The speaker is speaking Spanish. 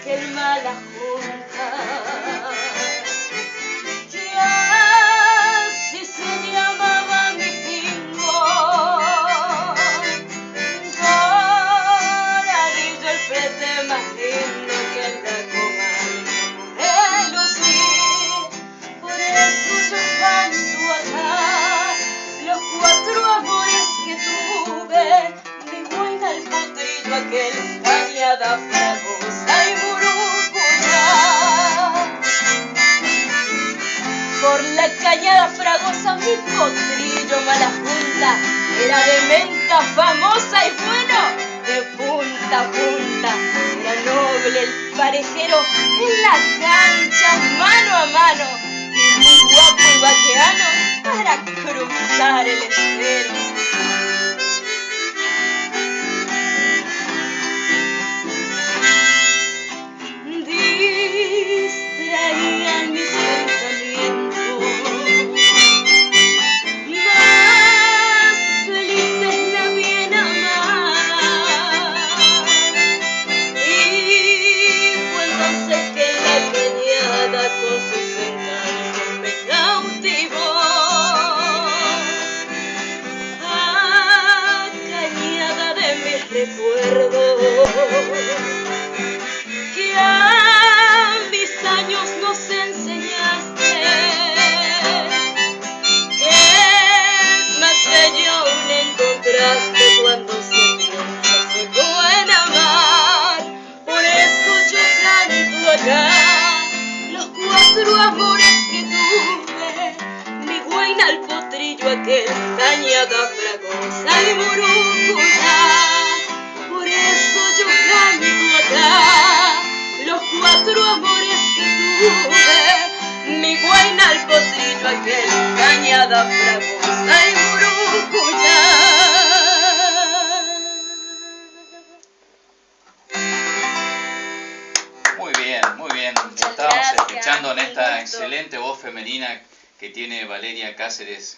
aquel mala junta que así se llamaba mi pingo. Doradillo el frente más lindo que en la comarca pude lucir. Por eso yo canto acá los 4 amores que tuve: mi guaina, el potrillo aquel, cañada fragosa y murucuyá. Por la cañada fragosa mi potrillo mala junta era de menta famosa y bueno, de punta a punta era noble el parejero en la cancha mano a mano, y muy guapo y vaqueano para cruzar el estero. Distraían mis pensamientos, más felices la bien amada. Y fue entonces que la cañada con sus encantos me cautivó. Ah, cañada de mis recuerdos, que a mis años nos enseñaste que es más bello un encontraste cuando se piensa solo en amar. Por eso yo canto acá los 4 amores que tuve: mi guaina, el potrillo aquel, cañada fragosa y murucuyá. Por eso yo canto acá los 4 amores que tuve: mi guaina, el potrillo aquel, cañada fragosa y murucuyá. Muy bien. Muchas Estábamos gracias, escuchando en esta muy lindo. excelente voz femenina que tiene Valeria Cáceres.